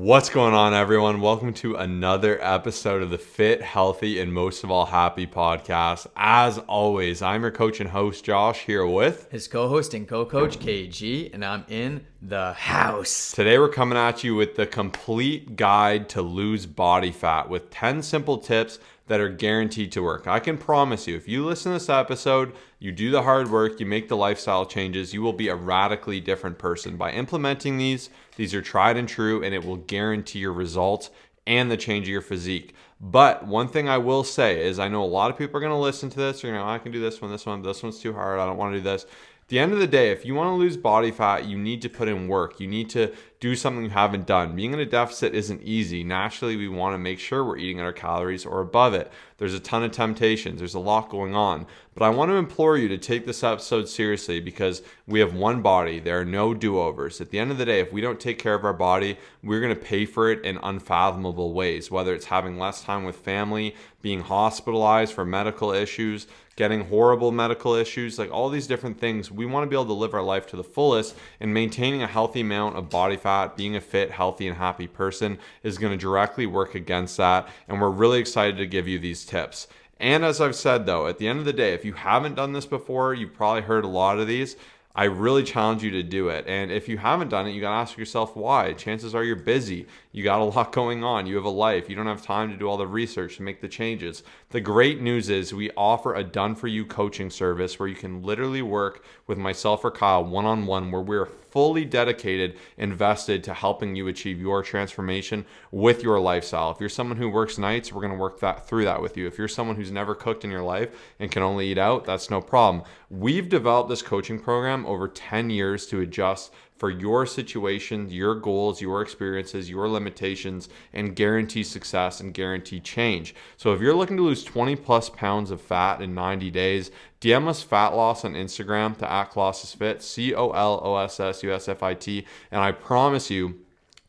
What's going on, everyone? Welcome to another episode of the Fit, Healthy, and most of all, Happy podcast. As always, I'm your coach and host, Josh, here with his co-host and co-coach, KG, and I'm in the house. Today, we're coming at you with the complete guide to lose body fat with 10 simple tips that are guaranteed to work. I can promise you, if you listen to this episode, you do the hard work, you make the lifestyle changes, you will be a radically different person. By implementing these are tried and true, and it will guarantee your results and the change of your physique. But one thing I will say is I know a lot of people are going to listen to this, I can do this one's too hard, I don't want to do this. At the end of the day, if you want to lose body fat, you need to put in work. You need to do something you haven't done. Being in a deficit isn't easy. Naturally, we want to make sure we're eating at our calories or above it. There's a ton of temptations. There's a lot going on. But I want to implore you to take this episode seriously because we have one body. There are no do-overs. At the end of the day, if we don't take care of our body, we're going to pay for it in unfathomable ways, whether it's having less time with family, being hospitalized for medical issues, getting horrible medical issues, like all these different things. We want to be able to live our life to the fullest, and maintaining a healthy amount of body fat, being a fit, healthy, and happy person is going to directly work against that. And we're really excited to give you these tips. And as I've said though, at the end of the day, if you haven't done this before, you've probably heard a lot of these. I really challenge you to do it. And if you haven't done it, you got to ask yourself why. Chances are you're busy. You got a lot going on. You have a life. You don't have time to do all the research to make the changes. The great news is we offer a done-for-you coaching service where you can literally work with myself or Kyle one-on-one, where we're fully dedicated, invested to helping you achieve your transformation with your lifestyle. If you're someone who works nights, we're going to work through that with you. If you're someone who's never cooked in your life and can only eat out, that's no problem. We've developed this coaching program over 10 years to adjust for your situation, your goals, your experiences, your limitations, and guarantee success and guarantee change. So if you're looking to lose 20 plus pounds of fat in 90 days, DM us fat loss on Instagram to @COLOSSUSFIT, COLOSSUSFIT, and I promise you,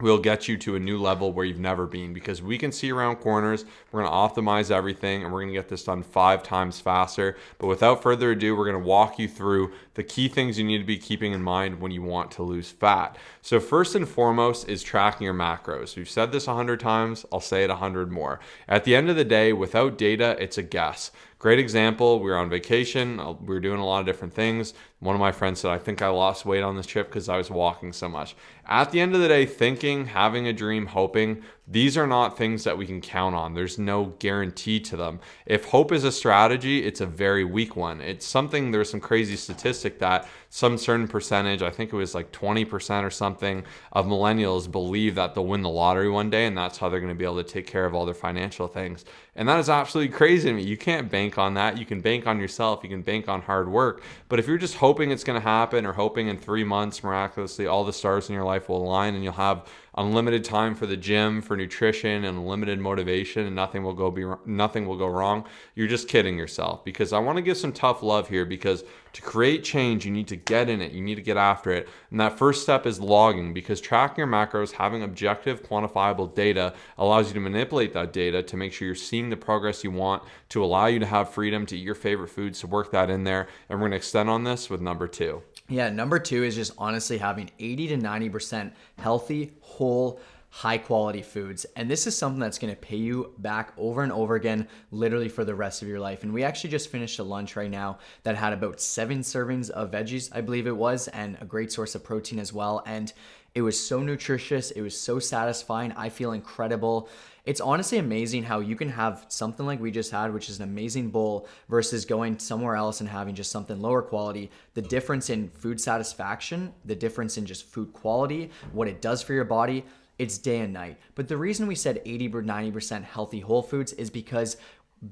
we'll get you to a new level where you've never been, because we can see around corners. We're going to optimize everything, and we're going to get this done 5 times faster. But without further ado, we're going to walk you through the key things you need to be keeping in mind when you want to lose fat. So first and foremost is tracking your macros. We've said this 100 times. I'll say it 100 more. At the end of the day, without data, it's a guess. Great example, we were on vacation, we were doing a lot of different things. One of my friends said, I think I lost weight on this trip because I was walking so much. At the end of the day, thinking, having a dream, hoping, these are not things that we can count on. There's no guarantee to them. If hope is a strategy, it's a very weak one. It's something, there's some crazy statistic that some certain percentage, I think it was like 20% or something, of millennials believe that they'll win the lottery one day, and that's how they're going to be able to take care of all their financial things. And that is absolutely crazy to me. You can't bank on that. You can bank on yourself. You can bank on hard work. But if you're just hoping it's going to happen, or hoping in 3 months, miraculously, all the stars in your life will align and you'll have unlimited time for the gym, for nutrition, and unlimited motivation, and nothing will go wrong, you're just kidding yourself. Because I want to give some tough love here, because to create change, you need to get in it. You need to get after it. And that first step is logging, because tracking your macros, having objective, quantifiable data allows you to manipulate that data to make sure you're seeing the progress you want, to allow you to have freedom to eat your favorite foods, to work that in there. And we're going to extend on this with number 2. Yeah, number 2 is just honestly having 80 to 90% healthy, whole, high quality foods. And this is something that's going to pay you back over and over again, literally for the rest of your life. And we actually just finished a lunch right now that had about 7 servings of veggies, I believe it was, and a great source of protein as well. And it was so nutritious. It was so satisfying. I feel incredible. It's honestly amazing how you can have something like we just had, which is an amazing bowl, versus going somewhere else and having just something lower quality. The difference in food satisfaction, the difference in just food quality, what it does for your body, it's day and night. But the reason we said 80 or 90% healthy whole foods is because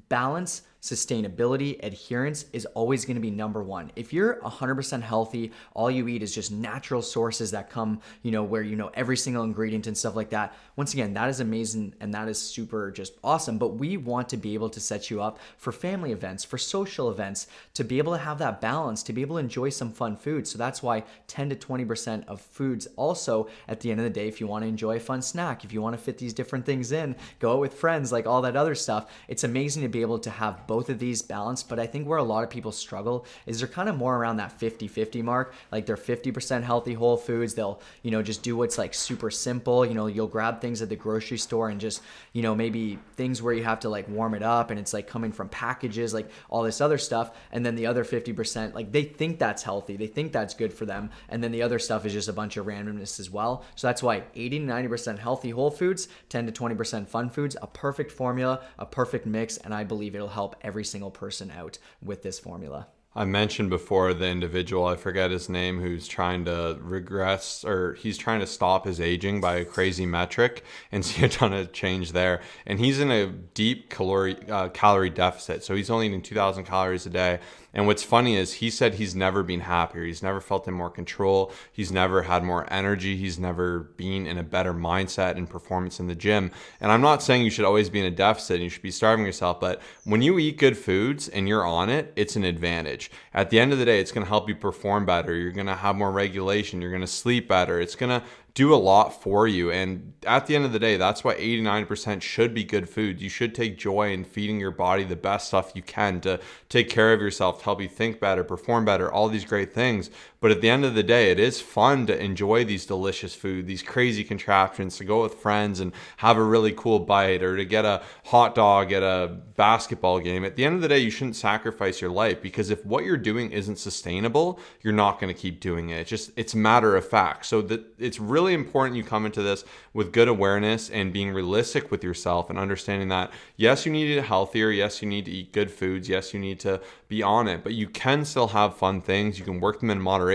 balance, sustainability, adherence is always going to be number one. If you're 100% healthy, all you eat is just natural sources that come, where every single ingredient and stuff like that. Once again, that is amazing and that is super just awesome. But we want to be able to set you up for family events, for social events, to be able to have that balance, to be able to enjoy some fun food. So that's why 10 to 20% of foods also, at the end of the day, if you want to enjoy a fun snack, if you want to fit these different things in, go out with friends, like all that other stuff, it's amazing to be able to have both of these balanced, but I think where a lot of people struggle is they're kind of more around that 50-50 mark. Like they're 50% healthy whole foods. They'll, just do what's like super simple. You'll grab things at the grocery store and just, maybe things where you have to like warm it up and it's like coming from packages, like all this other stuff. And then the other 50%, like they think that's healthy. They think that's good for them. And then the other stuff is just a bunch of randomness as well. So that's why 80 to 90% healthy whole foods, 10 to 20% fun foods, a perfect formula, a perfect mix. And I believe it'll help every single person out with this formula. I mentioned before the individual, I forget his name, who's trying to regress, or he's trying to stop his aging by a crazy metric and see a ton of change there. And he's in a deep calorie deficit. So he's only eating 2,000 calories a day. And what's funny is he said he's never been happier. He's never felt in more control. He's never had more energy. He's never been in a better mindset and performance in the gym. And I'm not saying you should always be in a deficit and you should be starving yourself, but when you eat good foods and you're on it, it's an advantage. At the end of the day, it's going to help you perform better. You're going to have more regulation. You're going to sleep better. It's going to do a lot for you. And at the end of the day, that's why 89% should be good food. You should take joy in feeding your body the best stuff you can to take care of yourself, to help you think better, perform better, all these great things. But at the end of the day, it is fun to enjoy these delicious food, these crazy contraptions, to go with friends and have a really cool bite, or to get a hot dog at a basketball game. At the end of the day, you shouldn't sacrifice your life, because if what you're doing isn't sustainable, you're not going to keep doing it. It's matter of fact. So that it's really important you come into this with good awareness and being realistic with yourself and understanding that, yes, you need to eat healthier. Yes, you need to eat good foods. Yes, you need to be on it, but you can still have fun things. You can work them in moderation.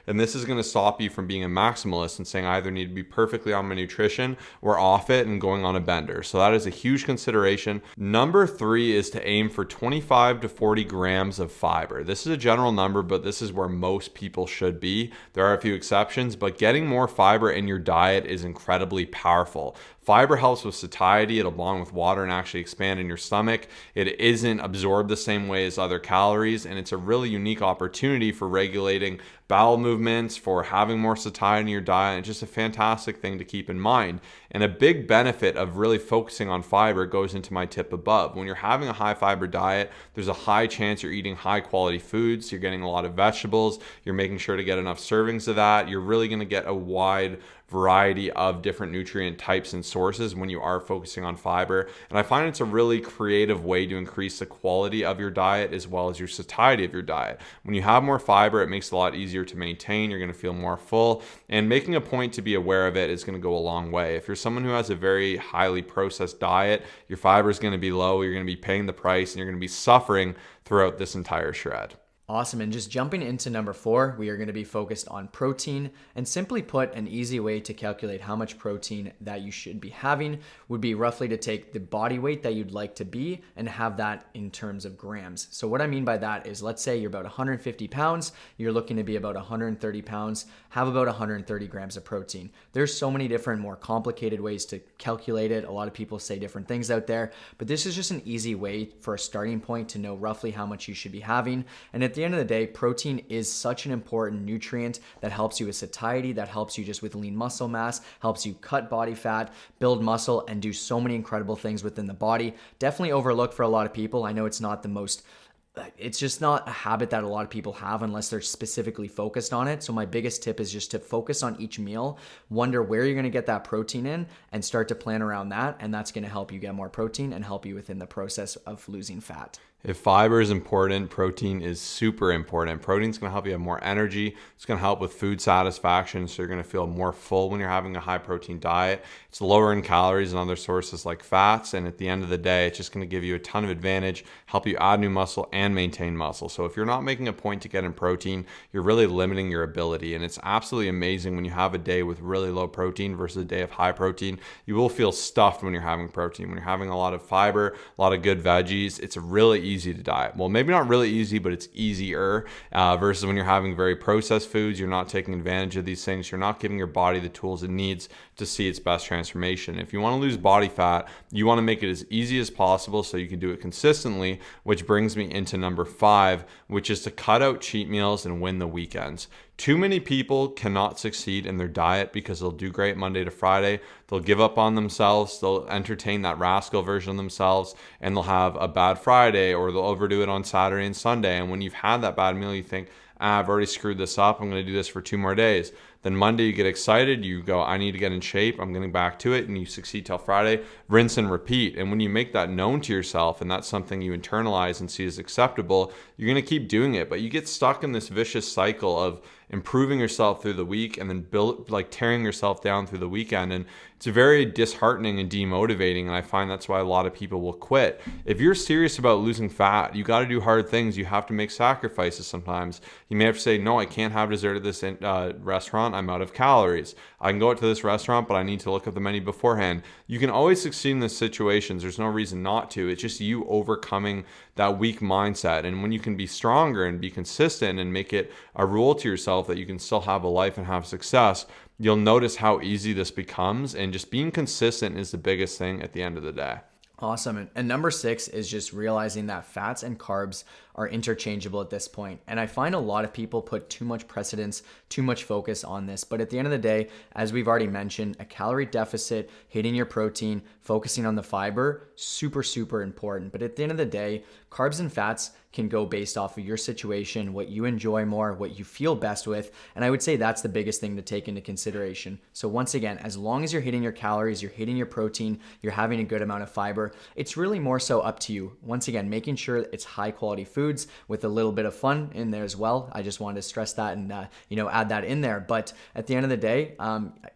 And this is going to stop you from being a maximalist and saying I either need to be perfectly on my nutrition or off it and going on a bender. So that is a huge consideration. Number 3 is to aim for 25 to 40 grams of fiber. This is a general number, but this is where most people should be. There are a few exceptions, but getting more fiber in your diet is incredibly powerful. Fiber helps with satiety. It'll bond with water and actually expand in your stomach. It isn't absorbed the same way as other calories, and it's a really unique opportunity for regulating bowel movements, for having more satiety in your diet, and just a fantastic thing to keep in mind. And a big benefit of really focusing on fiber goes into my tip above. When you're having a high fiber diet, there's a high chance you're eating high quality foods. You're getting a lot of vegetables. You're making sure to get enough servings of that. You're really going to get a wide variety of different nutrient types and sources when you are focusing on fiber. And I find it's a really creative way to increase the quality of your diet as well as your satiety of your diet. When you have more fiber, it makes it a lot easier to maintain. You're going to feel more full, and making a point to be aware of it is going to go a long way. If you're someone who has a very highly processed diet, your fiber is going to be low. You're going to be paying the price, and you're going to be suffering throughout this entire shred. Awesome. And just jumping into number 4, we are going to be focused on protein. And simply put, an easy way to calculate how much protein that you should be having would be roughly to take the body weight that you'd like to be and have that in terms of grams. So what I mean by that is, let's say you're about 150 pounds, you're looking to be about 130 pounds, have about 130 grams of protein. There's so many different, more complicated ways to calculate it. A lot of people say different things out there, but this is just an easy way for a starting point to know roughly how much you should be having. And at the end of the day, protein is such an important nutrient that helps you with satiety, that helps you just with lean muscle mass, helps you cut body fat, build muscle, and do so many incredible things within the body. Definitely overlooked for a lot of people. I know it's just not a habit that a lot of people have unless they're specifically focused on it. So my biggest tip is just to focus on each meal, wonder where you're going to get that protein in, and start to plan around that. And that's going to help you get more protein and help you within the process of losing fat. If fiber is important, protein is super important. Protein is going to help you have more energy. It's going to help with food satisfaction, so you're going to feel more full when you're having a high protein diet. It's lower in calories than other sources like fats, and at the end of the day, it's just going to give you a ton of advantage, help you add new muscle and maintain muscle. So if you're not making a point to get in protein, you're really limiting your ability, and it's absolutely amazing when you have a day with really low protein versus a day of high protein. You will feel stuffed when you're having protein. When you're having a lot of fiber, a lot of good veggies, it's really easy to diet. Well, maybe not really easy, but it's easier versus when you're having very processed foods. You're not taking advantage of these things. You're not giving your body the tools it needs to see its best transformation. If you want to lose body fat, you want to make it as easy as possible so you can do it consistently, which brings me into number 5, which is to cut out cheat meals and win the weekends. Too many people cannot succeed in their diet because they'll do great Monday to Friday. They'll give up on themselves. They'll entertain that rascal version of themselves, and they'll have a bad Friday, or they'll overdo it on Saturday and Sunday. And when you've had that bad meal, you think, I've already screwed this up. I'm going to do this for 2 more days. Then Monday you get excited. You go, I need to get in shape. I'm getting back to it. And you succeed till Friday. Rinse and repeat. And when you make that known to yourself and that's something you internalize and see as acceptable, you're going to keep doing it. But you get stuck in this vicious cycle of improving yourself through the week and then tearing yourself down through the weekend. And it's very disheartening and demotivating. And I find that's why a lot of people will quit. If you're serious about losing fat, you got to do hard things. You have to make sacrifices sometimes. You may have to say, no, I can't have dessert at this restaurant. I'm out of calories. I can go out to this restaurant, but I need to look up the menu beforehand. You can always succeed in these situations. There's no reason not to. It's just you overcoming that weak mindset. And when you can be stronger and be consistent and make it a rule to yourself that you can still have a life and have success, you'll notice how easy this becomes. And just being consistent is the biggest thing at the end of the day. Awesome. And number 6 is just realizing that fats and carbs are interchangeable at this point. And I find a lot of people put too much precedence, too much focus on this. But at the end of the day, as we've already mentioned, a calorie deficit, hitting your protein, focusing on the fiber, super, super important. But at the end of the day, carbs and fats can go based off of your situation, what you enjoy more, what you feel best with. And I would say that's the biggest thing to take into consideration. So once again, as long as you're hitting your calories, you're hitting your protein, you're having a good amount of fiber, it's really more so up to you. Once again, making sure it's high quality foods with a little bit of fun in there as well. I just wanted to stress that and add that in there. But at the end of the day,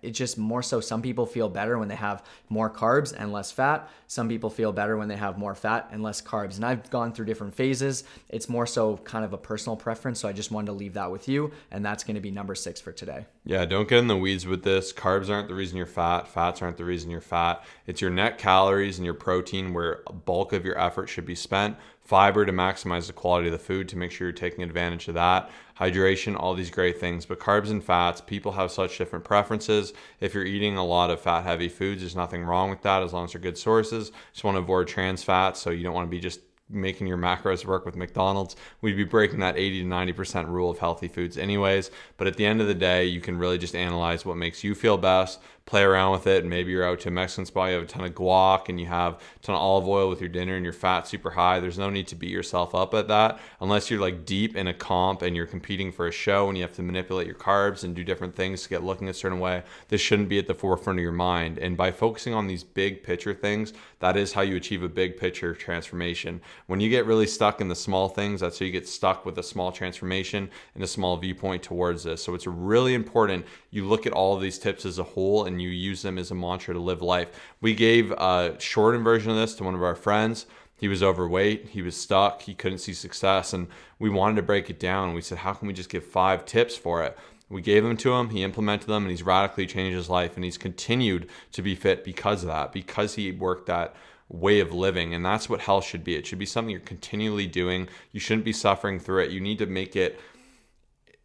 it's just more so some people feel better when they have more carbs and less fat. Some people feel better when they have more fat and less carbs. And I've gone through different phases. It's more so kind of a personal preference. So I just wanted to leave that with you. And that's going to be number 6 for today. Yeah, don't get in the weeds with this. Carbs aren't the reason you're fat. Fats aren't the reason you're fat. It's your net calories and your protein where a bulk of your effort should be spent. Fiber to maximize the quality of the food to make sure you're taking advantage of that. Hydration, all these great things. But carbs and fats, people have such different preferences. If you're eating a lot of fat-heavy foods, there's nothing wrong with that as long as they're good sources. Just want to avoid trans fats, so you don't want to be just making your macros work with McDonald's. We'd be breaking that 80 to 90% rule of healthy foods anyways. But at the end of the day, you can really just analyze what makes you feel best, play around with it, and maybe you're out to a Mexican spot, you have a ton of guac and you have a ton of olive oil with your dinner and your fat super high. There's no need to beat yourself up at that unless you're like deep in a comp and you're competing for a show and you have to manipulate your carbs and do different things to get looking a certain way. This shouldn't be at the forefront of your mind. And by focusing on these big picture things, that is how you achieve a big picture transformation. When you get really stuck in the small things, that's how you get stuck with a small transformation and a small viewpoint towards this. So it's really important you look at all of these tips as a whole and you use them as a mantra to live life. We gave a shortened version of this to one of our friends. He was overweight, he was stuck, he couldn't see success, and we wanted to break it down. We said, how can we just give 5 tips for it? We gave them to him, he implemented them, and he's radically changed his life, and he's continued to be fit because of that, because he worked that way of living. And that's what health should be. It should be something you're continually doing. You shouldn't be suffering through it. You need to make it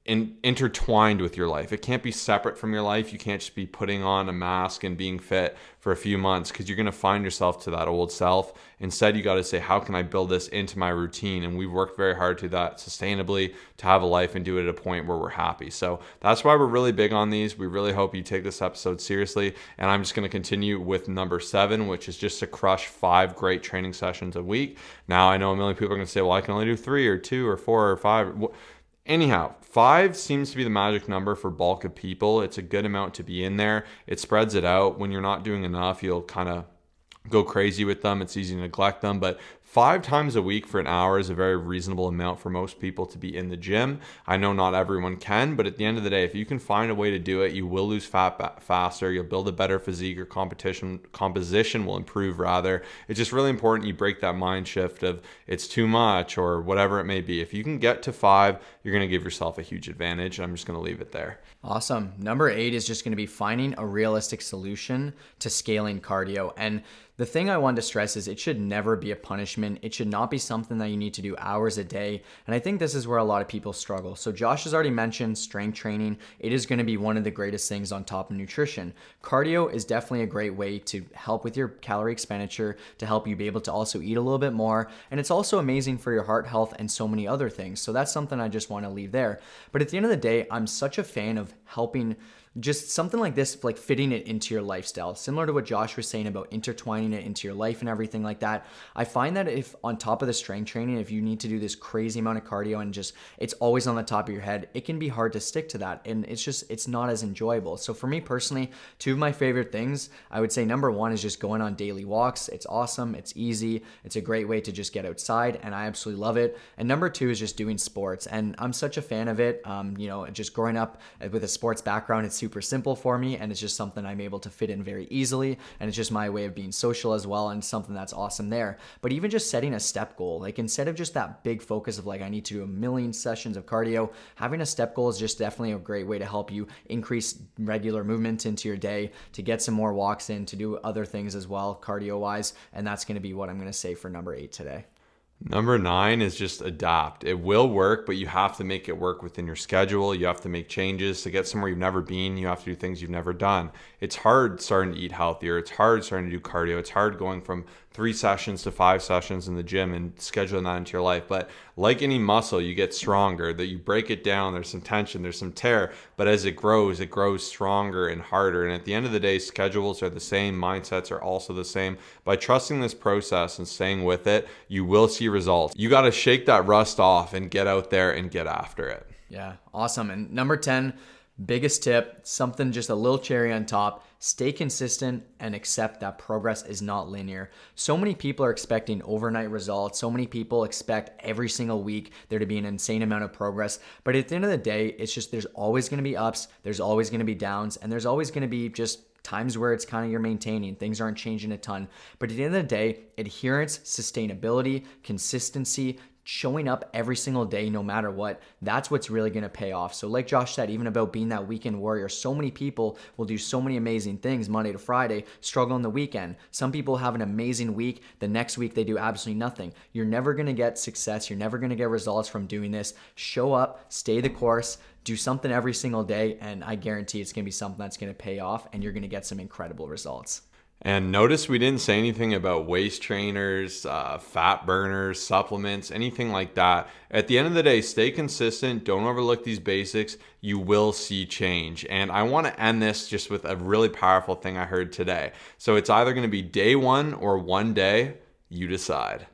intertwined with your life. It can't be separate from your life. You can't just be putting on a mask and being fit for a few months because you're going to find yourself to that old self. Instead, you got to say, how can I build this into my routine? And we've worked very hard to that sustainably to have a life and do it at a point where we're happy. So that's why we're really big on these. We really hope you take this episode seriously. And I'm just going to continue with number 7, which is just to crush 5 great training sessions a week. Now, I know a million people are going to say, well, I can only do 3 or 2 or 4 or 5. Anyhow, 5 seems to be the magic number for bulk of people. It's a good amount to be in there. It spreads it out. When you're not doing enough, you'll kind of go crazy with them. It's easy to neglect them, but 5 times a week for an hour is a very reasonable amount for most people to be in the gym. I know not everyone can, but at the end of the day, if you can find a way to do it, you will lose fat faster. You'll build a better physique. Your composition will improve rather. It's just really important you break that mind shift of it's too much or whatever it may be. If you can get to 5, you're going to give yourself a huge advantage. I'm just going to leave it there. Awesome. Number 8 is just going to be finding a realistic solution to scaling cardio. And the thing I wanted to stress is it should never be a punishment regimen. It should not be something that you need to do hours a day. And I think this is where a lot of people struggle. So Josh has already mentioned strength training. It is going to be one of the greatest things on top of nutrition. Cardio is definitely a great way to help with your calorie expenditure, to help you be able to also eat a little bit more. And it's also amazing for your heart health and so many other things. So that's something I just want to leave there. But at the end of the day, I'm such a fan of helping just something like this, like fitting it into your lifestyle, similar to what Josh was saying about intertwining it into your life and everything like that. I find that if on top of the strength training, if you need to do this crazy amount of cardio and just it's always on the top of your head, it can be hard to stick to that. And it's not as enjoyable. So for me personally, two of my favorite things, I would say number one is just going on daily walks. It's awesome. It's easy. It's a great way to just get outside and I absolutely love it. And number two is just doing sports. And I'm such a fan of it. Just growing up with a sports background, it's super simple for me and it's just something I'm able to fit in very easily, and it's just my way of being social as well, and something that's awesome there. But even just setting a step goal, like instead of just that big focus of like I need to do a million sessions of cardio, having a step goal is just definitely a great way to help you increase regular movement into your day, to get some more walks in, to do other things as well cardio wise. And that's going to be what I'm going to say for number 8 today. Number 9 is just adapt. It will work, but you have to make it work within your schedule. You have to make changes to get somewhere you've never been. You have to do things you've never done. It's hard starting to eat healthier. It's hard starting to do cardio. It's hard going from 3 sessions to 5 sessions in the gym and scheduling that into your life. But like any muscle, you get stronger, that you break it down. There's some tension, there's some tear, but as it grows stronger and harder. And at the end of the day, schedules are the same. Mindsets are also the same. By trusting this process and staying with it, you will see results. You got to shake that rust off and get out there and get after it. Yeah, awesome. And number 10, biggest tip, something just a little cherry on top, stay consistent and accept that progress is not linear. So many people are expecting overnight results. So many people expect every single week there to be an insane amount of progress. But at the end of the day, it's just there's always going to be ups, there's always going to be downs, and there's always going to be just times where it's kind of you're maintaining, things aren't changing a ton. But at the end of the day, adherence, sustainability, consistency, showing up every single day, no matter what, that's what's really going to pay off. So like Josh said, even about being that weekend warrior, so many people will do so many amazing things Monday to Friday, struggle on the weekend. Some people have an amazing week. The next week, they do absolutely nothing. You're never going to get success. You're never going to get results from doing this. Show up, stay the course, do something every single day, and I guarantee it's going to be something that's going to pay off, and you're going to get some incredible results. And notice we didn't say anything about waist trainers, fat burners, supplements, anything like that. At the end of the day, stay consistent. Don't overlook these basics. You will see change. And I want to end this just with a really powerful thing I heard today. So it's either going to be day 1 or one day. You decide.